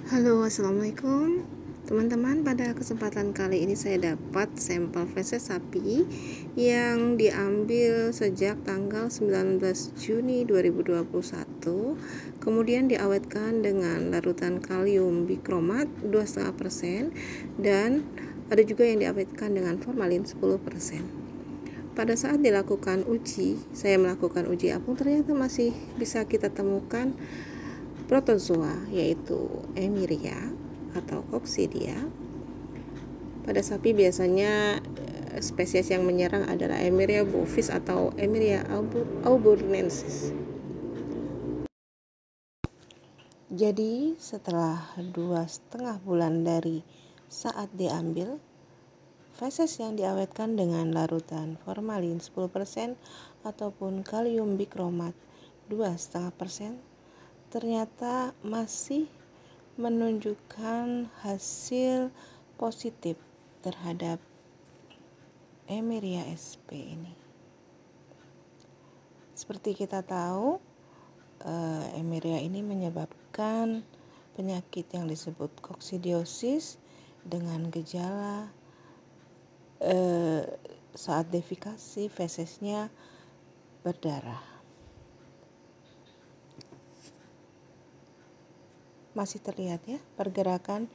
Halo, assalamualaikum teman-teman. Pada kesempatan kali ini saya dapat sampel feses sapi yang diambil sejak tanggal 19 Juni 2021, kemudian diawetkan dengan larutan kalium bikromat 2,5% dan ada juga yang diawetkan dengan formalin 10%. Pada saat dilakukan uji, saya melakukan uji apung, ternyata masih bisa kita temukan protozoa, yaitu Emeria atau Coccidia. Pada sapi biasanya spesies yang menyerang adalah Emeria bovis atau Emeria auburnensis. Jadi setelah 2,5 bulan dari saat diambil, feses yang diawetkan dengan larutan formalin 10% ataupun kalium bikromat 2,5% ternyata masih menunjukkan hasil positif terhadap Emeria sp ini. Seperti kita tahu, Emeria ini menyebabkan penyakit yang disebut koksidiosis dengan gejala saat defekasi fesesnya berdarah. Masih terlihat ya pergerakan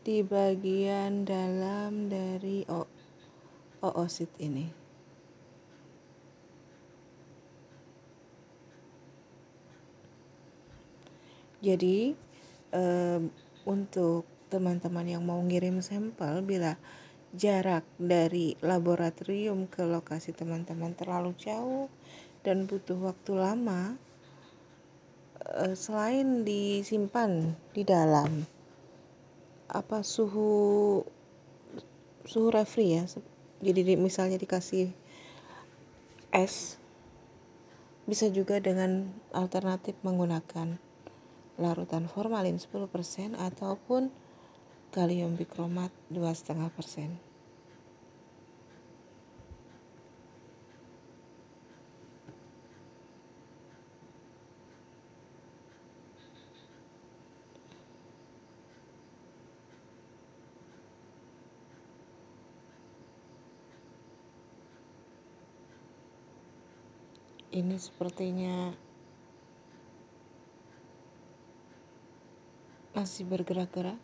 di bagian dalam dari oosit ini. Jadi untuk teman-teman yang mau ngirim sampel, bila jarak dari laboratorium ke lokasi teman-teman terlalu jauh dan butuh waktu lama, selain disimpan di dalam suhu refri ya, jadi misalnya dikasih es, bisa juga dengan alternatif menggunakan larutan formalin 10% ataupun kalium bikromat 2,5%. Ini sepertinya masih bergerak-gerak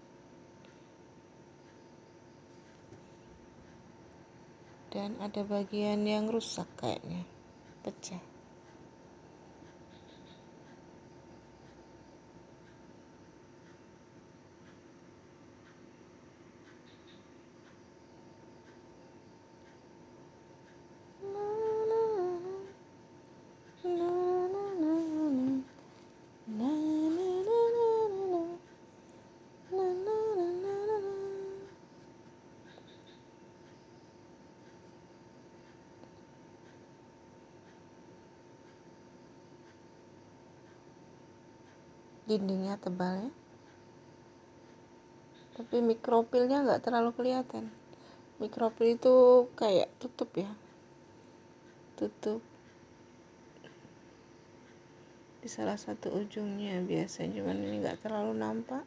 dan ada bagian yang rusak, kayaknya pecah. Dindingnya tebal ya, tapi mikrofilnya nggak terlalu kelihatan. Mikrofil itu kayak tutup ya, tutup di salah satu ujungnya biasa, cuman ini nggak terlalu nampak.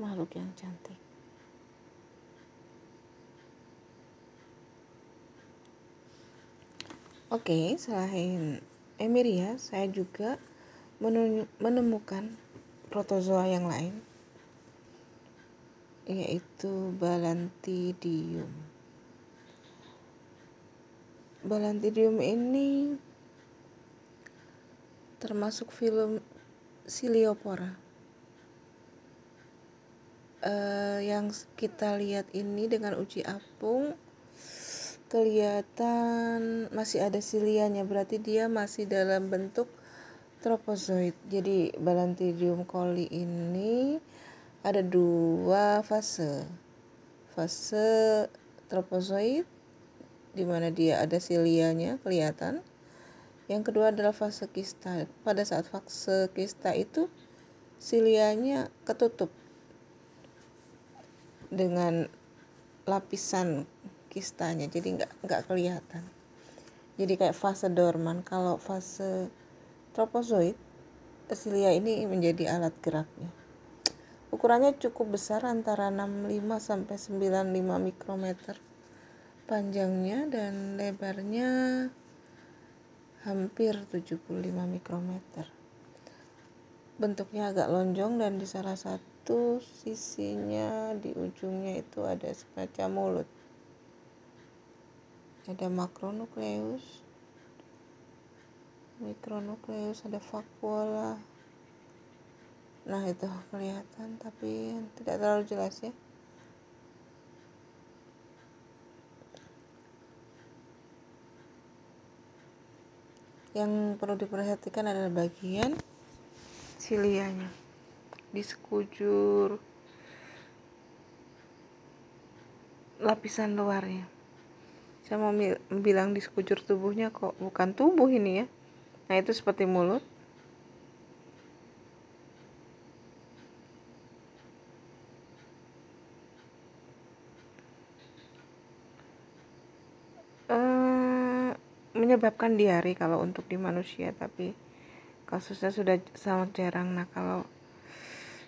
Makhluk yang cantik. Oke, selain Emeria, saya juga menemukan protozoa yang lain, yaitu Balantidium. Balantidium ini termasuk filum Ciliopora. Yang kita lihat ini dengan uji apung kelihatan masih ada silianya, berarti dia masih dalam bentuk tropozoid. Jadi Balantidium coli ini ada dua fase tropozoid di mana dia ada silianya kelihatan. Yang kedua adalah fase kista. Pada saat fase kista itu silianya ketutup dengan lapisan kistanya, jadi nggak kelihatan. jadi kayak fase dorman. Kalau fase tropozoid, silia ini menjadi alat geraknya. Ukurannya cukup besar, antara 65 sampai 95 mikrometer panjangnya, dan lebarnya hampir 75 mikrometer. Bentuknya agak lonjong, dan di salah satu sisinya di ujungnya itu ada semacam mulut. Ada makronukleus, mikronukleus, ada vakuola. Nah, itu kelihatan tapi tidak terlalu jelas ya. Yang perlu diperhatikan adalah bagian silianya di sekujur lapisan luarnya. Saya mau bilang di sekujur tubuhnya, kok bukan tubuh ini ya. Nah, itu seperti mulut. Menyebabkan diare kalau untuk di manusia, tapi kasusnya sudah sangat jarang. Nah, kalau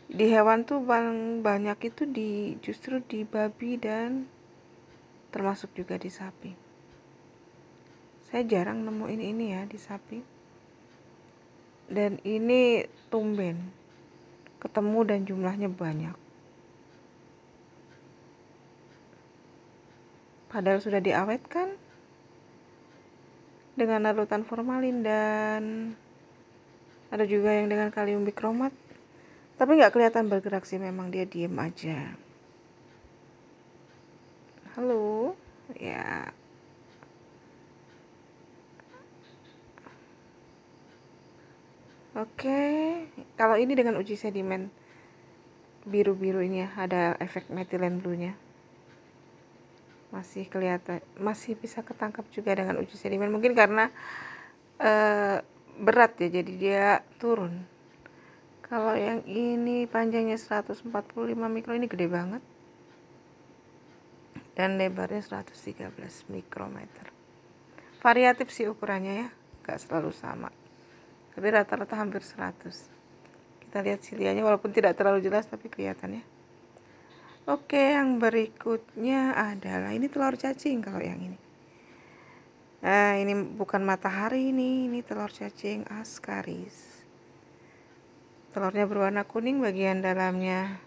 di hewan tuh paling banyak itu justru di babi, dan termasuk juga di sapi. Saya jarang nemuin ini ya di sapi. Dan ini tumben ketemu dan jumlahnya banyak. Padahal sudah diawetkan dengan larutan formalin, dan ada juga yang dengan kalium bikromat. Tapi nggak kelihatan bergerak sih, memang dia diem aja. Halo, ya. Oke, kalau ini dengan uji sedimen biru-biru ini ya, ada efek metilen blue-nya. Masih kelihatan, masih bisa ketangkap juga dengan uji sedimen. Mungkin karena berat ya, jadi dia turun. Kalau yang ini panjangnya 145 mikro, ini gede banget. Dan lebarnya 113 mikrometer. Variatif sih ukurannya ya, gak selalu sama. Tapi rata-rata hampir 100. Kita lihat silianya, walaupun tidak terlalu jelas tapi kelihatan ya. Oke, yang berikutnya adalah ini telur cacing. Kalau yang ini, nah ini bukan matahari, ini telur cacing Ascaris. Telurnya berwarna kuning, bagian dalamnya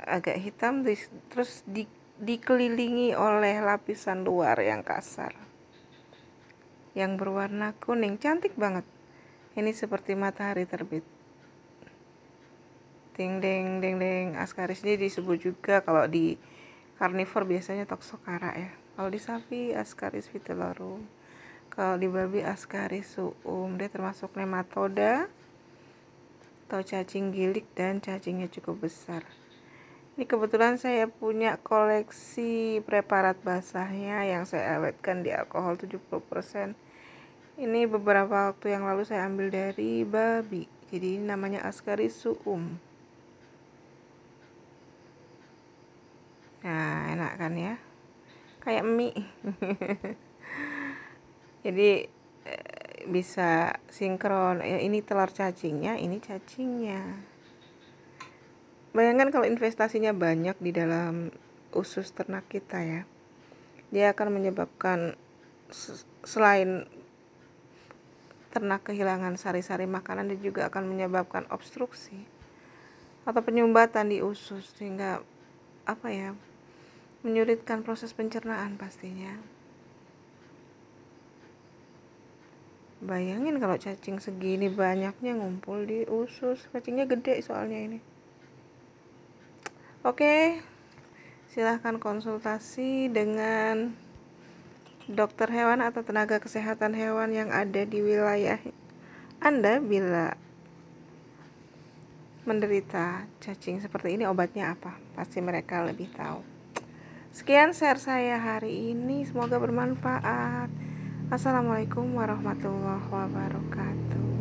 agak hitam, terus dikelilingi oleh lapisan luar yang kasar yang berwarna kuning. Cantik banget. Ini seperti matahari terbit. Ding ding ding ding. Ascaris ini disebut juga, kalau di karnivor biasanya toxocara ya. Kalau di sapi Ascaris vitellorum. Kalau di babi Ascaris suum. Dia termasuk nematoda atau cacing gilik, dan cacingnya cukup besar. Ini kebetulan saya punya koleksi preparat basahnya yang saya awetkan di alkohol 70%. Ini beberapa waktu yang lalu saya ambil dari babi. Jadi ini namanya Ascaris suum. Nah, enak kan ya? Kayak mie. Jadi bisa sinkron. Ini telur cacingnya, ini cacingnya. Bayangkan kalau investasinya banyak di dalam usus ternak kita ya. Dia akan menyebabkan, selain ternak kehilangan sari-sari makanan, dia juga akan menyebabkan obstruksi atau penyumbatan di usus, sehingga menyulitkan proses pencernaan pastinya. Bayangin kalau cacing segini banyaknya ngumpul di usus. Cacingnya gede soalnya ini. Oke, silahkan konsultasi dengan dokter hewan atau tenaga kesehatan hewan yang ada di wilayah Anda bila menderita cacing seperti ini. Obatnya apa? Pasti mereka lebih tahu. Sekian share saya hari ini, semoga bermanfaat. Assalamualaikum warahmatullahi wabarakatuh.